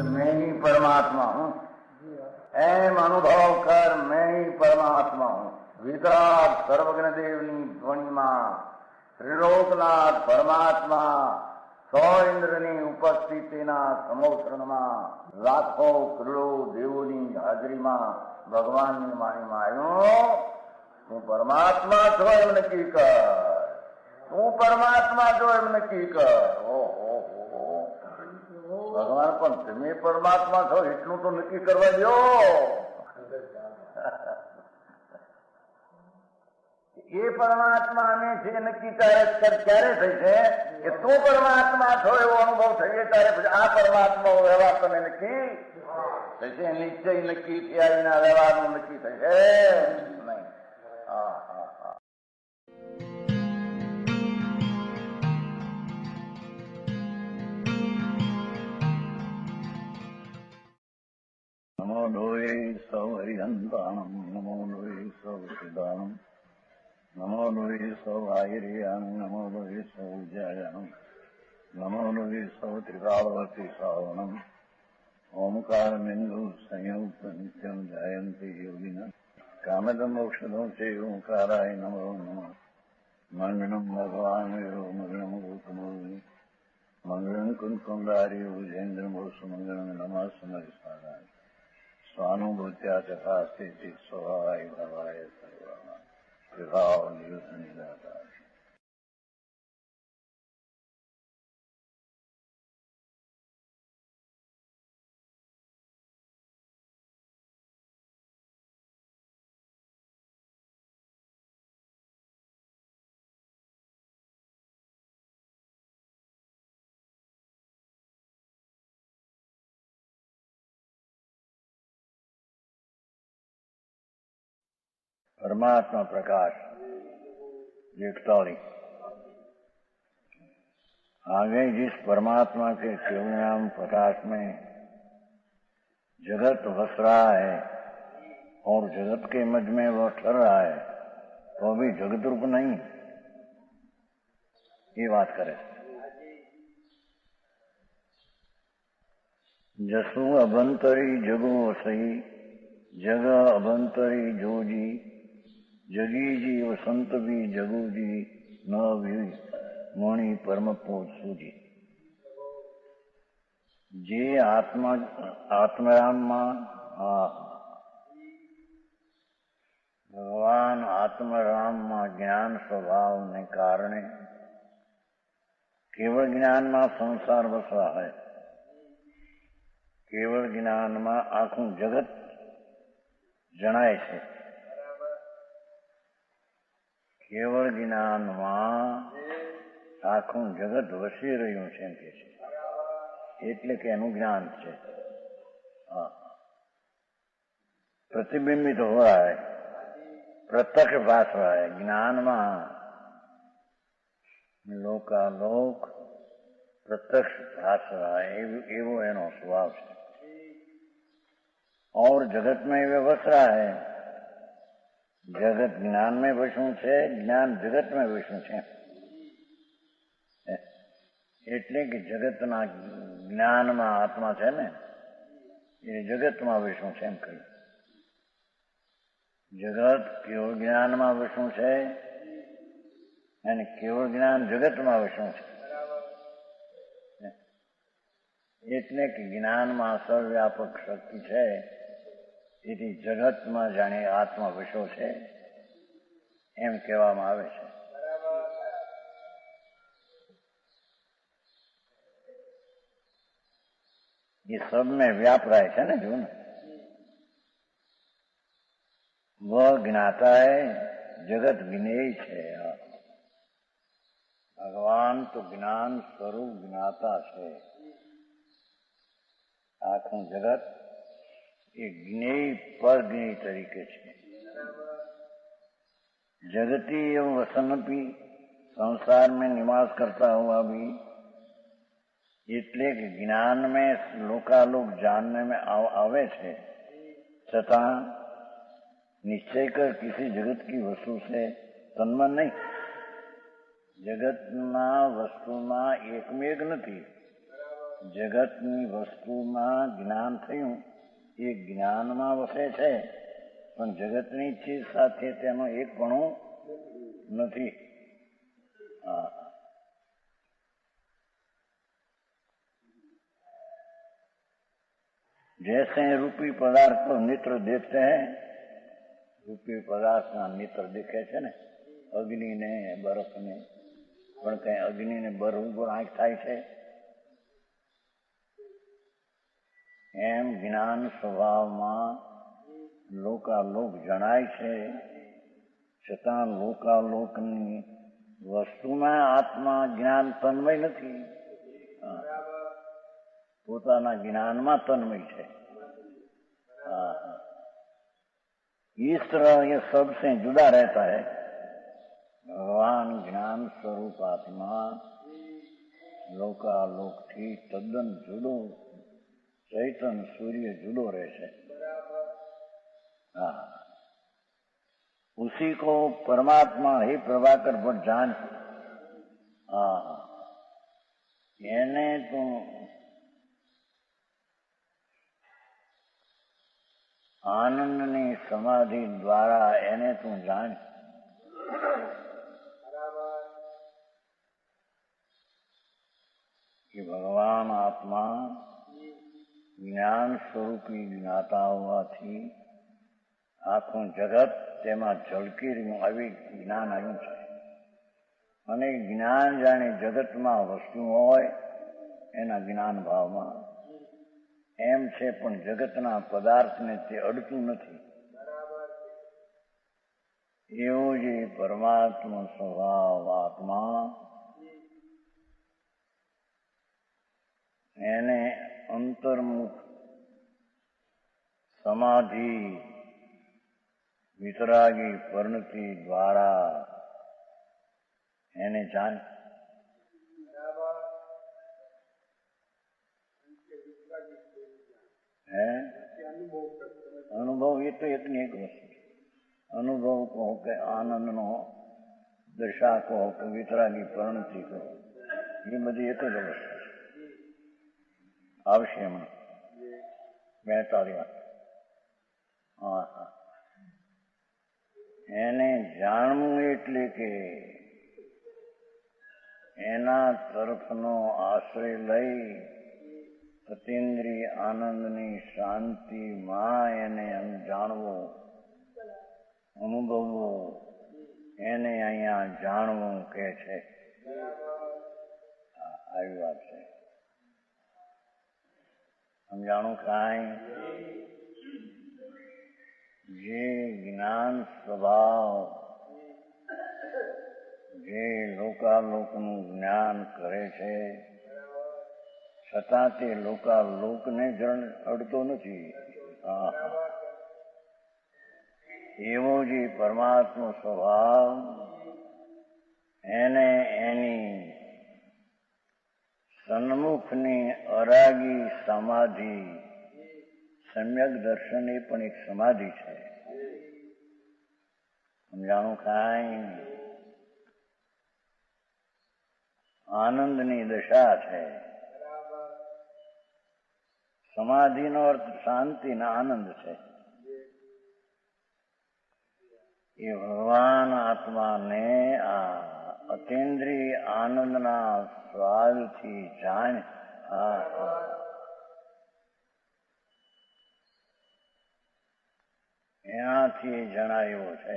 मैं ही परमात्मा हूँ, एम अनुभव कर मैं ही परमात्मा हूँ। वितराग सर्वज्ञ देवनी ध्वनिमा त्रिलोकनाथ परमात्मा સો ઇન્દ્રની ઉપસ્થિતિના સમોત્રણમાં લાખો કરોડો દેવોની હાજરીમાં ભગવાનની વાણીમાં આવ્યો, તું પરમાત્મા છો એમ નક્કી કર, તું પરમાત્મા છો એમ નક્કી કર. ઓહો ભગવાન પણ તમે પરમાત્મા છો એટલું તો નક્કી કરવા દો. એ પરમાત્માને છે નક્કી ક્યારે થઈ છે કે તું પરમાત્મા છો એવો અનુભવ થઈએ ત્યારે પછી આ પરમાત્મા વ્યવહાર તમે નક્કી થશે. નિશ્ચય નક્કી થયા વિના વ્યવહારનું નક્કી થશે નહીં. હા હા હા. નમો લોહે સૌ હરિહંતાણમ, નમો લોહે સૌ સિદ્ધાણમ, નમો લોહે સૌ આયર્યાન, નમો લોહે સૌ જયાનમ, નમો લોહે સૌ ત્રિકાળવતી શ્રાવણમ. ઓમકાર બિંદુ સંયુક્ત નિત્યમ જાયંતી યોગિના કામદમ ઔષધો છે ઓંકારાય નમો નમઃ. મંગળમ ભગવાન વિરો મંગળમ ગૌતમોર્મિ મંગળમ કુંકુંડારી ભુજેન્દ્ર મોસુ મંગળમ નમઃ સમરિસારાય સ્વાનુભૂત્યા તથાસ્તિ સ્વભાવાય ભવાય સર્વમાં વિભાવ નિયુત નિરાકાર. परमात्मा प्रकाश 41। आगे जिस परमात्मा के केवलनाम प्रकाश में जगत वस रहा है और जगत के मध्य में वह ठहर रहा है तो अभी जगत रूप नहीं, ये बात करे। जसु अभंतरी जगो सही जग अभंतरी जोजी जगी जी वसंत भी जगू जी न भी मणि परम पोत सूजी। जे आत्मराम भगवान आत्मराम ज्ञान स्वभाव ने कारणे केवल ज्ञान में संसार वसा है। केवल ज्ञान में आखू जगत जणाय छे। केवल ज्ञान में आखू जगत वसी रह्यु छे एम के छे, एटले के एनु ज्ञान छे। प्रतिबिंबित हो रहा है, प्रत्यक्ष भास रहा है। ज्ञान में लोकालोक प्रत्यक्ष भास रहा है, एवो एनो स्वभाव है। और जगत में वे वस रहा है। जगत ज्ञान में वसू है, ज्ञान जगत में वसू है। एटले कि जगत ना ज्ञान में आत्मा है ने ये जगत में वसू है एम कही। जगत केवल ज्ञान में वसू है અને કેવળ જ્ઞાન જગતમાં વસું છે। એટલે કે જ્ઞાનમાં સર્વવ્યાપક શક્તિ છે, તેથી જગતમાં જાણે આત્મા વસ્યો છે એમ કહેવામાં આવે છે। ये सब में व्याप रहा है ना जो न वह ज्ञाता है, जगत ज्ञेय है। भगवान तो ज्ञान स्वरूप ज्ञाता है। आखू जगत ये ज्ञेय पर ज्ञेय तरीके छे। जगती एवं वसनपी संसार में निवास करता हुआ भी એટલે કે જ્ઞાન में लोकालोक जानने में आवे छे छतां निश्चय कर किसी जगत की वस्तु से तन्मन नहीं। જગતના વસ્તુમાં એકમેક નથી. જગતની વસ્તુમાં જ્ઞાન થયું એ જ્ઞાનમાં વસે છે, પણ જગતની ચીજ સાથે તેનો એકપણું નથી. जैसे रूपी पदार्थ को नेत्र देखते हैं, રૂપી પદાર્થના નેત્ર દેખે છે ને, અગ્નિને બરફને, પણ કઈ અગ્નિને બરફ ઉપર આંખ થાય છે? એમ જ્ઞાન સ્વભાવમાં લોકાલોક જણાય છે, છતાં લોકાલોકની વસ્તુમાં આત્મા જ્ઞાન તન્મય નથી. પોતાના જ્ઞાનમાં તન્મય છે. इस तरह ये सबसे जुदा रहता है. भगवान ज्ञान स्वरूप आत्मा लोकालोक થી તદ્દન જુદો, ચૈતન सूर्य जुदो रहते. उसी को परमात्मा ही प्रभाकर भट्ट जान. એને તો આનંદની સમાધિ દ્વારા એને તું જાણ. કે ભગવાન આત્મા જ્ઞાન સ્વરૂપી જ્ઞાતા હોવાથી આખું જગત તેમાં ઝળકી રહ્યું, આવી જ્ઞાન આવ્યું છે. અને જ્ઞાન જાણે જગતમાં વસ્તુ હોય એના જ્ઞાન ભાવમાં એમ છે, પણ જગતના પદાર્થને તે અડતું નથી. એવો જે પરમાત્મા સ્વભાવ આત્મા, એને અંતર્મુખ સમાધિ વિતરાગી પરિણતિ દ્વારા એને જાણ. અનુભવ એ તો એકની એક વસ્તુ. અનુભવ કહો કે આનંદનો દશા કહો કે વિતરાગી પરિણતિ કહો, એ બધી એક જ વસ્તુ આવશે હમણાં 42. એને જાણવું એટલે કે એના તરફનો આશ્રય લઈ અતિન્દ્રિય આનંદની શાંતિમાં એને જાણવું, અનુભવવું, એને અહીંયા જાણવું કે છે. આવી વાત છે. સમજાણું કાંઈ? જે જ્ઞાન સ્વભાવ જે લોકાલોકનું જ્ઞાન કરે છે, છતાં તે લોકાલોકને જણ અડતો નથી. એવો જે પરમાત્મા સ્વભાવ એને એની સન્મુખની અરાગી સમાધિ, સમ્યક દર્શન એ પણ એક સમાધિ છે. સમજાણું કાંઈ? આનંદની દશા છે. સમાધિનો અર્થ શાંતિ ને આનંદ છે. એ ભગવાન આત્માને આ અતિન્દ્રિય આનંદના સ્વાદથી જાણ. એનાથી જણાયો છે.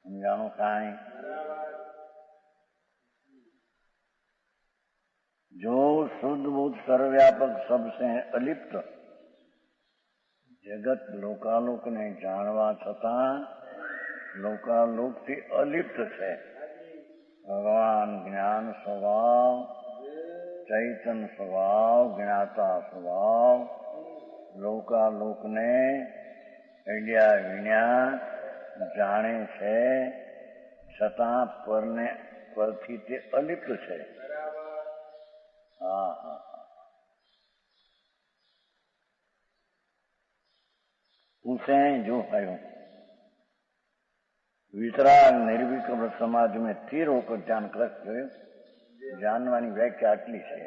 સમજાણું કાંઈ? जो शुद्ध बुद्ध सर्वव्यापक सबसे अलिप्त जगत लोकालोक ने जानवा छતાં लोकालोक થી અલિપ્ત છે. ભગવાન જ્ઞાન સ્વભાવ, ચૈતન સ્વભાવ, જ્ઞાતા સ્વભાવ લોકાલોકને અડ્યા વિના જાણે છે, છતાં પરથી તે અલિપ્ત છે. હા હા पूछे जो है वितराग निर्विकल्प समाज में स्थिर होकर जान कर जानवानी व्याख्या आटली છે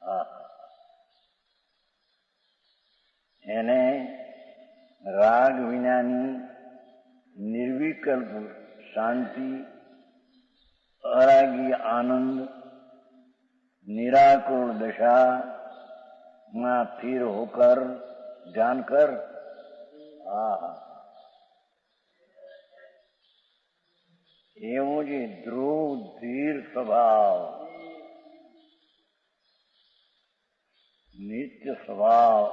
હા એને રાગ વિનાની નિર્વિકલ્પ શાંતિ અરાગી આનંદ निराकुल दशा में स्थिर होकर जानकर एवं जी ध्रुव धीर स्वभाव नित्य स्वभाव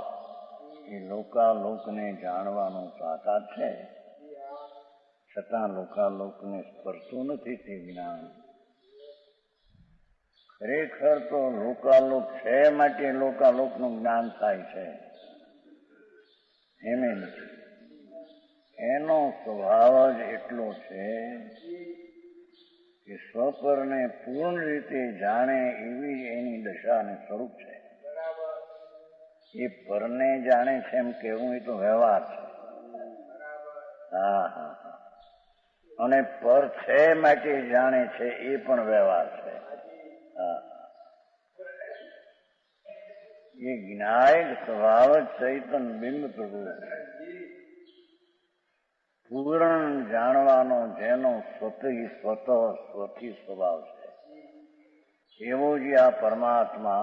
ये लोकालोक ने जाणवानो ताकात छे छतां लोकालोक ने स्पर्शो नथी ते ज्ञान खरेखर तो लोकालोक है माटे लोकालोकનું જ્ઞાન થાય છે એમે નથી એનો સ્વભાવ જ એટલો છે કે સ્વપરને પૂર્ણ રીતે જાણે એવી એની દશા અને સ્વરૂપ છે એ પરને જાણે છે એમ કહેવું એ તો વ્યવહાર છે હા હા હા અને પર છે માટે જાણે છે એ પણ વ્યવહાર છે ये ज्ञायक स्वभाव चैतन बिंब प्रभु पूर्ण जानवानो जेनो स्वतः स्वती स्वभाव है एवो जी आ परमात्मा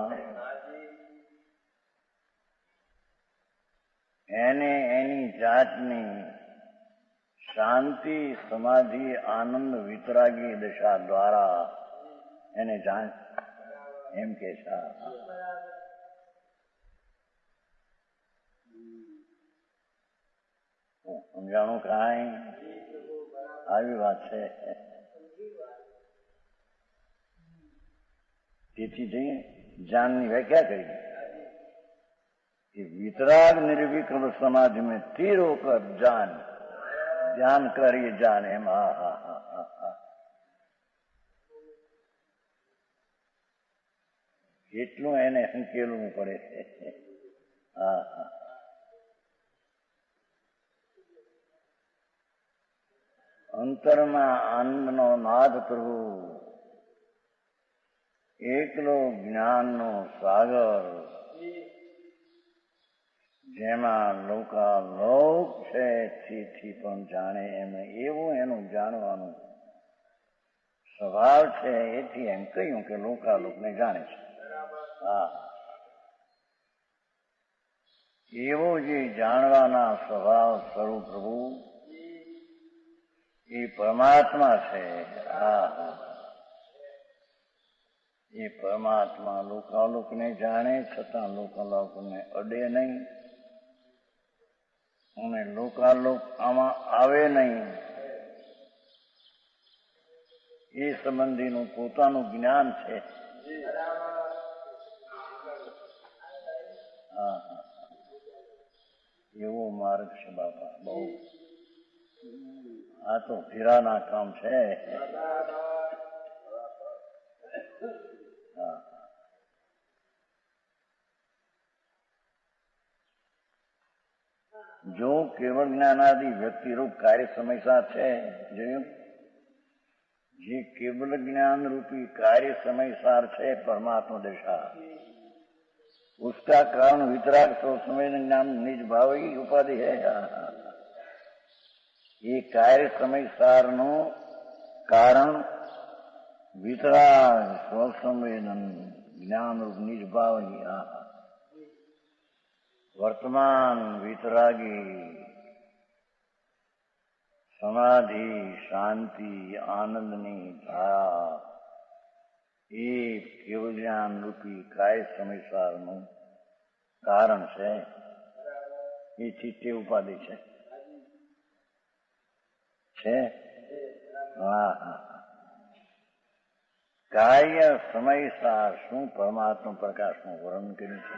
एने एनी जातनी शांति समाधि आनंद वितरागी दशा द्वारा एने जान एम के સમજાણું કાંઈ આવી વાત છે તેથી જઈએ જાનની વ્યાખ્યા કરી कि वितराग निर्विकल्प समाज में स्थिर होकर जान ध्यान करिए जान एम हा हा हा हा हा એટલું એને સંકેલવું પડે છે હા હા અંતરમાં આનંદનો નાદ પ્રભુ એકલો જ્ઞાનનો સાગર જેમાં લોકાલોક છે થી પણ જાણે એમ એવું એનું જાણવાનું સ્વભાવ છે એથી એમ કહ્યું કે લોકાલોકને જાણે છે હા એવો જે જાણવાના સ્વભાવ સ્વરૂપ પ્રભુ એ પરમાત્મા છે હા હા એ પરમાત્મા લોકાલોકને જાણે છતાં લોકાલોકને અડે નહીં અને લોકાલોક આમાં આવે નહીં એ સંબંધીનું પોતાનું જ્ઞાન છે હા હા એવો માર્ગ છે બાપા બહુ આ તો ફેરાના કામ છે જો કેવળ જ્ઞાનાદિ વ્યક્તિરૂપ કાર્ય સમયસાર છે જોયું જે કેવલ ज्ञान रूपी कार्य समयसार है परमात्मा दशा उसका कारण वितराग सो समय ज्ञान निज भाव ही उपाधि है ये कार्य समयसार नो कारण वितराग स्वसंवेदन ज्ञान रूप निज भाव ही वर्तमान वितरागी समाधि शांति आनंदनी धारा એ કેવળ જ્ઞાન રૂપી કાય સમયસારનું કારણ છે એ ચિત્તે ઉપાધિ છે હા હા કાર્ય સમયસાર શું પરમાત્મા પ્રકાશનું વર્ણન કર્યું છે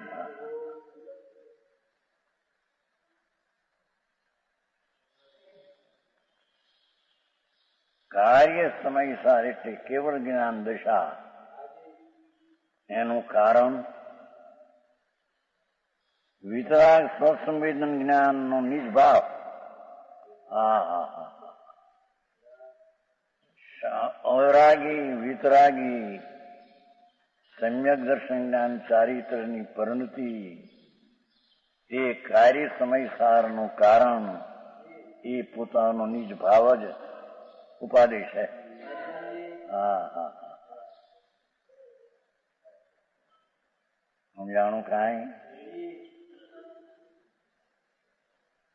કાર્ય સમયસાર એટલે કેવળ જ્ઞાન દશા એનું કારણ વિતરાગ સ્વસંવેદન જ્ઞાનનો નિજ ભાવ. અવરાગી વિતરાગી સમ્યક દર્શન જ્ઞાન ચારિત્રની પરિણતિ એ કાર્ય સમયસારનું કારણ એ પોતાનો નિજ ભાવ જ ઉપાધિ છે. સમજાણું કાંઈ?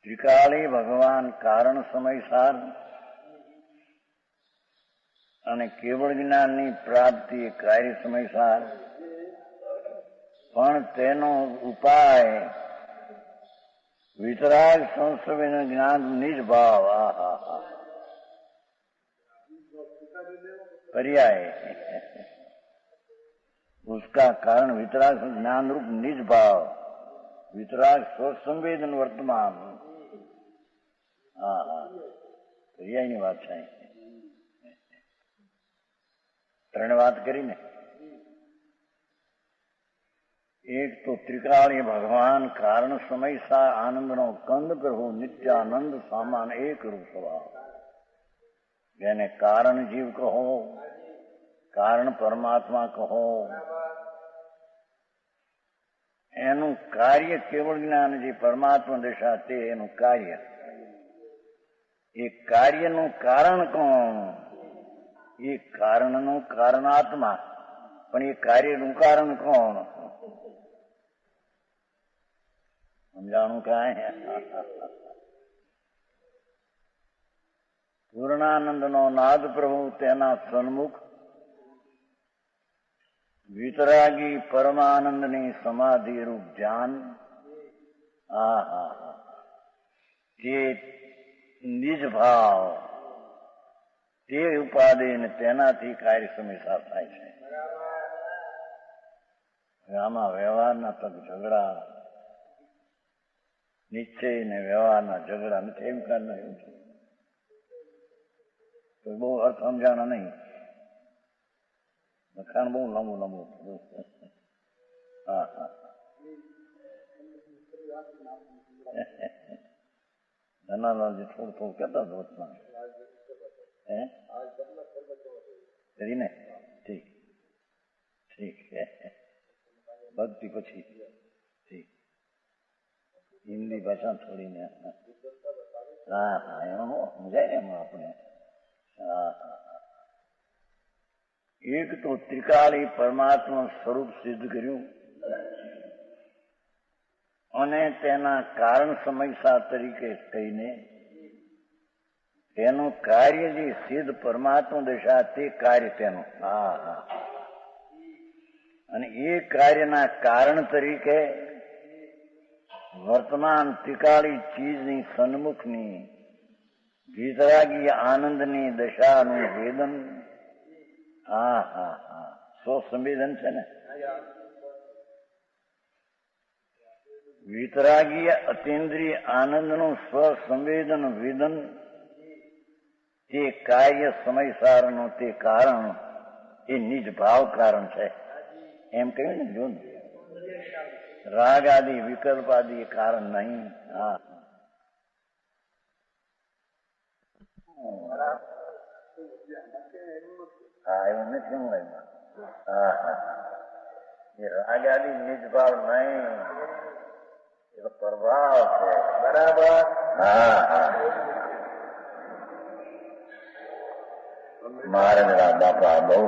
ત્રિકાળી ભગવાન કારણ સમયસાર અને કેવળ જ્ઞાનની પ્રાપ્તિ કાર્ય સમયસાર, પણ તેનો ઉપાય वितराग संस्वेदन ज्ञान निज भाव. पर्याय उसका कारण वितराग ज्ञान रूप निज भाव, वितराग स्वसंवेदन वर्तमान. पर्याय ની વાત છે. ત્રણ વાત કરી ને. एक तो त्रिकालीय भगवान कारण समय सा आनंद नो कंद प्रभु नित्यानंद सामान एक रूप स्वभाव. જેને કારણ જીવ કહો, કારણ પરમાત્મા કહો, એનું કાર્ય કેવળ જ્ઞાન જે પરમાત્મા દશા તે એનું કાર્ય. એ કાર્યનું કારણ કોણ? એ કારણનું કારણાત્મા, પણ એ કાર્યનું કારણ કોણ? સમજાણું કાંઈ? પૂર્ણાનંદ નો નાદ પ્રભુ તેના સન્મુખ વિતરાગી પરમાનંદની સમાધિ રૂપ ધ્યાન. તે નિજ ભાવ, તે ઉપાધિ ને તેનાથી કાર્ય સમયસાર થાય છે. આમાં વ્યવહારના તક ઝઘડા, નિશ્ચય ને વ્યવહારના ઝઘડા નથી. એમ કારણ એવું છે તો બહુ અર્થ સમજાણા નહીં. લખાણ બહુ લાંબુ લાંબુ. ધનાલાલજી થોડું થોડું કહેતા હતો વચમાં. કરીને ઠીક ઠીક. ભક્તિ પછી ઠીક. હિન્દી ભાષા થોડીને એમાં સમજાય એમાં આપણે. એક તો ત્રિકાળી પરમાત્મા સ્વરૂપ સિદ્ધ કર્યું અને તેના કારણ સમયસાર તરીકે કહીને તેનું કાર્ય જે સિદ્ધ પરમાત્મા દશા તે કાર્ય તેનું. અને એ કાર્યના કારણ તરીકે વર્તમાન ત્રિકાળી ચીજની સન્મુખની વિતરાગી આનંદની દશાનું વેદન. સ્વસંવેદન છે ને. વિતરાગી અતિન્દ્રિય આનંદનું સ્વસંવેદન વેદન તે કાર્ય સમયસારનું તે કારણ એ નિજ ભાવ કારણ છે. એમ કહ્યું ને. જો રાગ આદિ વિકલ્પ આદિ કારણ નહીં. એવું નથી. એ રાગ આદિ નિજ ભાવ નહીં, એ તો પ્રભાવ છે. બરાબર. મારા બાપા બહુ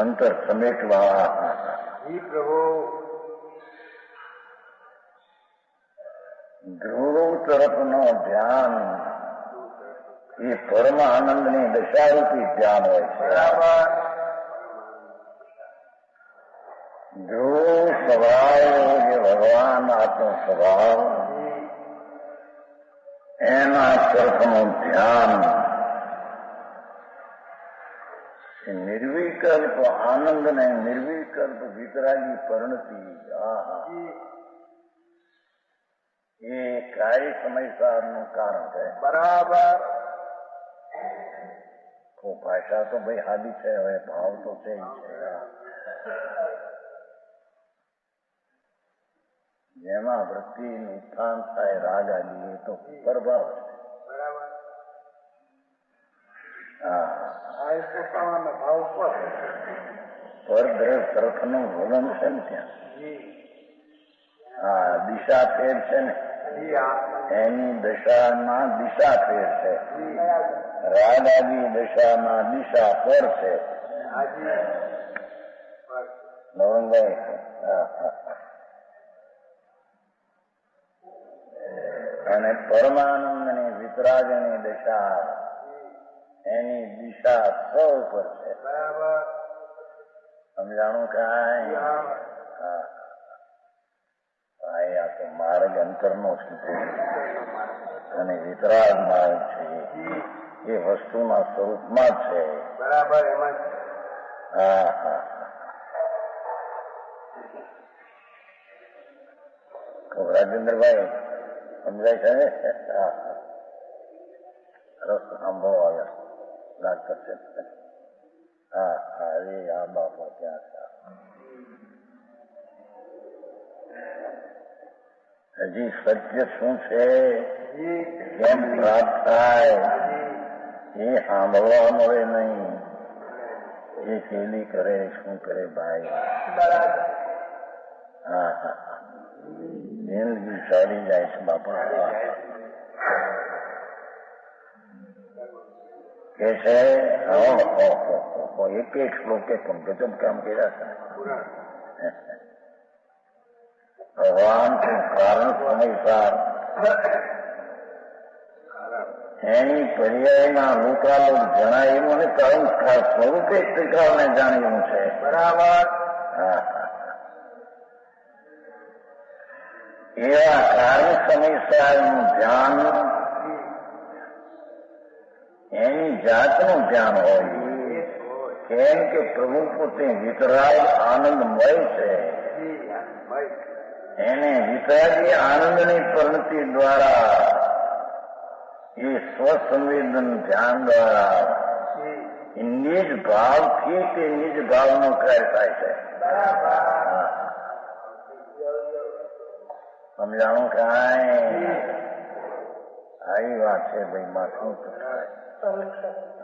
અંતર સમેટવા. પ્રભુ ધ્રુવ તરફનો ધ્યાન એ પરમ આનંદની દશારૂપી ધ્યાન હોય છે. ધ્રુવ સ્વભાવ જે ભગવાન આત્મ સ્વભાવ એના તરફનું ધ્યાન નિર્વિકલ્પ આનંદ ને નિર્વિકલ્પ વિતરાગી પરિણતિ એ કાર્ય સમયસારનું કારણ છે. બરાબર. ભાષા તો ભાઈ હાદી છે, હવે ભાવ તો છે. જેમાં વૃત્તિનું ઉત્થાન થાય રાગ આદિ એ તો પરભાવ છે. પરદ્રવ તરફનું વલણ છે ને ત્યાં. હા, દિશા ફેર છે ને, એની દશામાં દિશા ફેર છે. રાગ આદિ દશામાં દિશા પર છે. નવરંગભાઈ, અને પરમાનંદની વિતરાગની દશા એની દિશા સ ઉપર છે. સમજાણું કાંઈ? આ તો માર્ગ અંતરનો છે અને વિતરાગ માર્ગ છે એ વસ્તુના સ્વરૂપમાં જ છે. બરાબર. એમાં રાજેન્દ્રભાઈ સમજાય છે ને? રસ સાંભળો આવ્યા ડાક્ટર છે. હા, એ આ બાપા ત્યાં છે. હજી સત્ય શું છે, કેમ પ્રાપ્ત થાય એ સાંભળવા મળે નહીં. એ કેલી કરે શું કરે ભાઈ? હા હા, જિંદગી સારી જાય છે બાપા. કે છે એક એક શ્લોકે પણ ગજબ કામ કર્યા છે. ભગવાન કારણ સમયસાર એની પર્યાયના લોકાલોક જણાવ્યું અને કારણ સ્વરૂપે ત્રિકાળને જાણ્યું છે. બરાબર. હા, એવા કારણ સમયસારનું ધ્યાન એની જાતનું ધ્યાન હોય. કેમ કે પ્રભુ પોતે વિતરાગ આનંદમય છે. એને વિતરાગી આનંદની પરિણતિ દ્વારા એ સ્વસંવેદન ધ્યાન દ્વારા નિજ ભાવથી તે નિજ ભાવનો કાર્ય થાય છે. સમજાણું કાંઈ? આવી વાત છે ભાઈ. માથું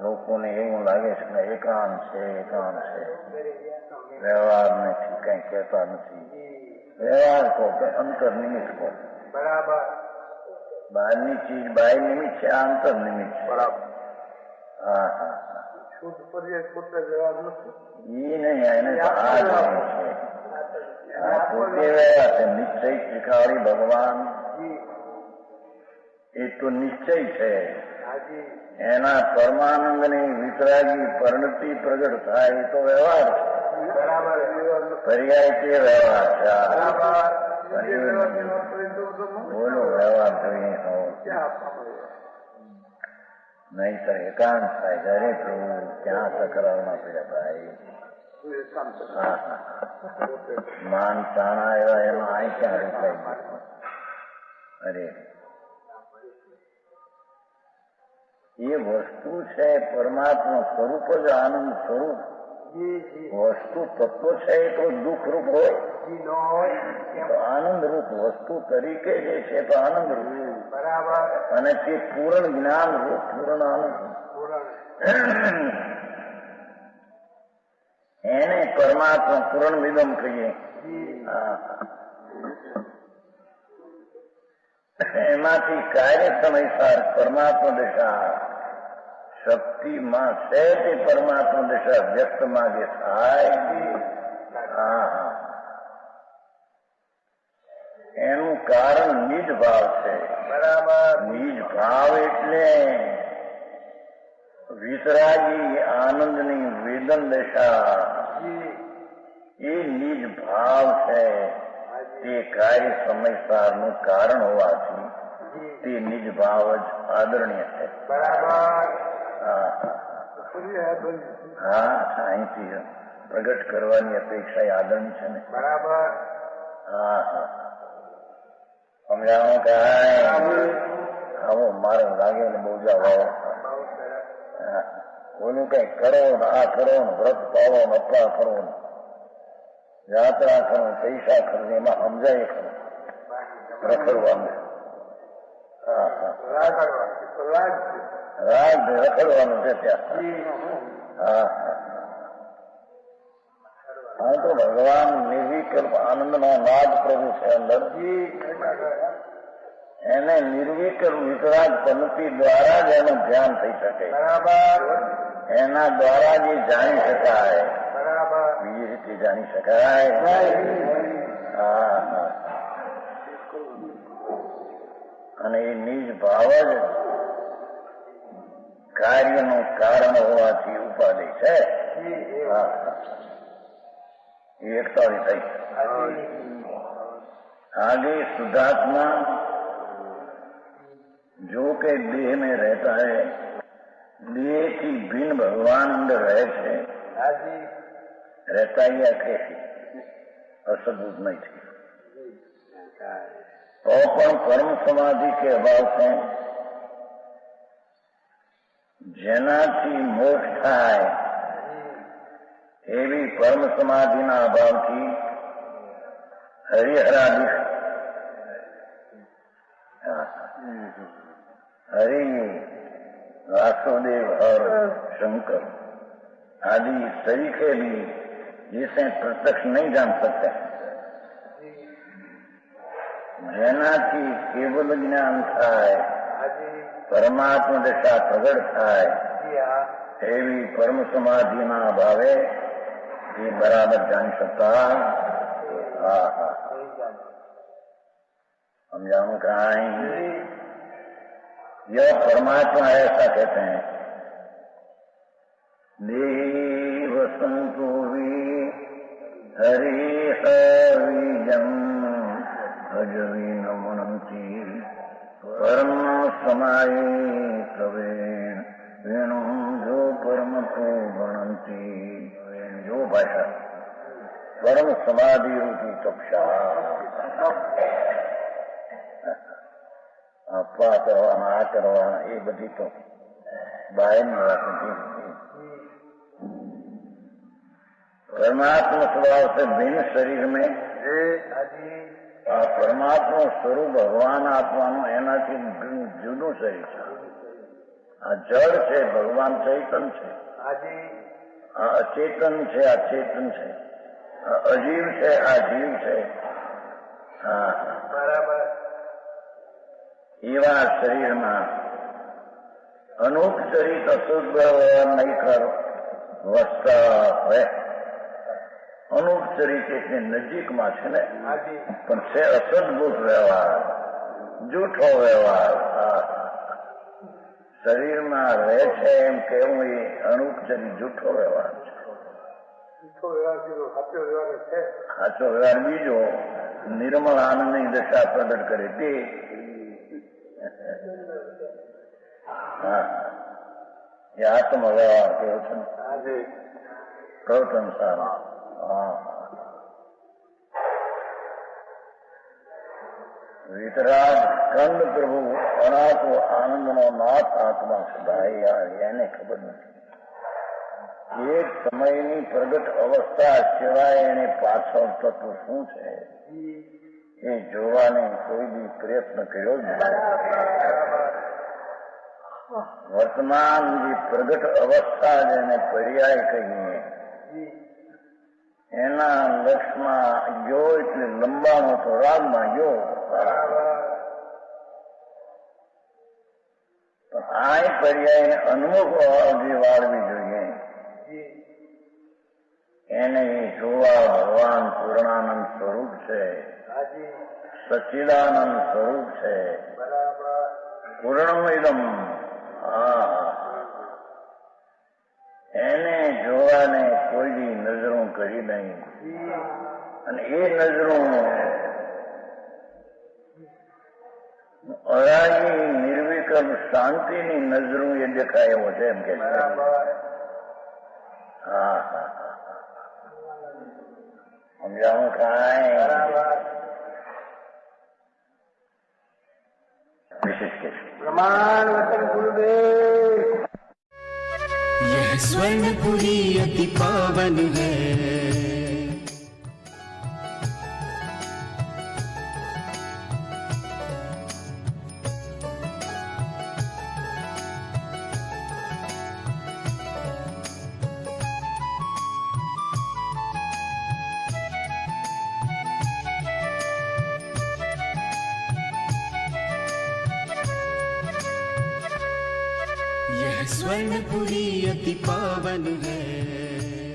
લોકોને એવું લાગે છે કે એકાંત છે, એકાંત છે. વ્યવહાર નથી, કઈ કહેતા નથી. વ્યવહાર કહો કે અંતર નિમિત્ત કહો. બરાબર. બહારની ચીજ બાહ્ય નિમિત્ત છે, આ અંતર નિમિત્ત છે. બરાબર. હા હા, એ નહીં, એને તો આ જોઈએ છે. આ પોતે વ્યવહાર છે. નિશ્ચય શીખાડી ભગવાન એ તો નિશ્ચય છે. એના પરમાનંદની વિતરાગી પરિણતિ પ્રગટ થાય એ તો વ્યવહાર છે. પર્યાય તે વ્યવહાર છે. બોલો વ્યવહાર જોઈએ નહીતર એકાંત થાય. ઘરે પ્રભુ ક્યાં તકરારમાં પડ્યા ભાઈ. માન ચાણા એવા એમાં આઈ ક્યાં રીસાઈ? અરે એ વસ્તુ છે પરમાત્મા સ્વરૂપ જ આનંદ સ્વરૂપ. વસ્તુ તત્વ છે એ તો દુઃખ રૂપ હોય, આનંદ રૂપ વસ્તુ તરીકે જે છે તો આનંદ રૂપ. બરાબર. અને તે પૂર્ણ જ્ઞાન રૂપ, પૂર્ણ આનંદ. એને પરમાત્મા પૂર્ણ વિદમ કહીએ. એમાંથી કાર્ય સમયસાર પરમાત્મા દશા શક્તિમાં છે તે પરમાત્મા દશા વ્યક્તમાં જે થાય એનું કારણ નિજ ભાવ છે. બરાબર. નિજ ભાવ એટલે વિતરાગી આનંદની વેદન દશા એ નિજ ભાવ છે. તે કાર્ય સમયસારનું કારણ હોવાથી તે નિજ ભાવ જ આદરણીય છે. બરાબર. હા, અહીંથી પ્રગટ કરવાની અપેક્ષા આદરણી છે ને. બરાબર. હા હા, સમજાવો કાંઈ? આવો મારે લાગે ને બહુ જાવ. ઓલું કઈ કરો ને આ કરો ને વ્રત પાડો ને અપરા કરો ને યાત્રા કરો પૈસા કરો એમાં સમજાય ખરું. રખડવાનું. રાગ રખડવાનું છે ત્યાં. હા હા તો ભગવાન નિર્વિકલ્પ આનંદનો નાદ પ્રભુ છે અંદર. એને નિર્વિકલ્પ વિતરાગ પંક્તિ દ્વારા જ એનું ધ્યાન થઈ શકે. એના દ્વારા જ જાણી શકાય. બીજી રીતે જાણી શકાય. હા હા. અને એ નિજ ભાવ જ કાર્યનું કારણ હોવાથી ઉપાધિ છે. હા ये एकता થઈ. आगे शुद्धात्मा जो के देह में रहता है, देह की भिन्न भगवान अंदर रहे છે. रहता ही अकेले असद्भुत नहीं थी. तो પણ પરમ સમાધિ के अभाव से જેનાથી મોક્ષ થાય એવી પરમ સમાધિના અભાવથી હરિહરાદિ हरि वासुदेव और शंकर आदि तरीके भी जिसे प्रत्यक्ष नहीं जान सकते, જેનાથી કેવલ જ્ઞાન થાય, પરમાત્મા દશા પ્રગટ થાય એવી પરમ સમાધિના અભાવે ये बराबर जान सकता. हम जानू कहाँ आएंगे. यह परमात्मा ऐसा कहते हैं. देव संतो भी हरि हरिजम भजवी नमनंती परम समाये प्रवेण वेणु जो परम को गणंती. जो भाषा परम समाधि रूपी कक्षा अपा करवाना आ करवाना ये बधी तो बाहर વાત નથી. परमात्मा स्वभाव से भिन्न शरीर में आ परमात्मा स्वरूप भगवान આપવાનું એનાથી જુદું શરીર છે. આ જળ છે, ભગવાન ચૈતન છે. આ અચેતન છે, આ ચેતન છે. આ અજીવ છે, આ જીવ છે. હા બરાબર. એવા શરીરમાં અનુપચરિત અશુદ્ધ નહીં કર વસતા હોય. અનુપચરિત એટલે નજીકમાં છે ને, પણ છે અસદભૂત વ્યવહાર, જૂઠો વ્યવહાર. શરીરમાં રહે છે એમ કેવું એ અનુપચરિત જૂઠો વ્યવહાર છે. સાચો વ્યવહાર બીજો નિર્મળ આનંદની દશા પ્રગટ કરે તે. હા એ આત્મ વ્યવહાર કેવો છે ને પ્રવચન સારા. હા વિતરાગ સ્કંદ પ્રભુ અનાથો આનંદનો નાથ આત્મા સદાય એને ખબર નથી. એક સમયની પ્રગટ અવસ્થા સિવાય એને પાછળ તત્વ શું છે એ જોવાને કોઈ બી પ્રયત્ન કર્યો જ નથી. વર્તમાન જે પ્રગટ અવસ્થા જેને પર્યાય કહીએ એના લક્ષમાં ગયો એટલે લંબાણો તો રાગમાં ગયો. આ પર્યાય અનુમુખ જે વાળવી જોઈએ એને જોવા ભગવાન પૂર્ણાનંદ સ્વરૂપ છે, સચ્ચિદાનંદ સ્વરૂપ છે, પૂર્ણમિદમ. એને જોવાને કોઈ બી નજરો કરી નહીં. અને એ નજરો અરાગી નિર્વિકલ્પ શાંતિની નજરો એ દેખાય એવો છે એમ કે છે. હા હા સમજાવું કાંઈ विशेष के प्रमाण वचन गुरुदेव. यह स्वर्णपुरी अति पावन है, यह स्वर्णपुरी अति पावन है।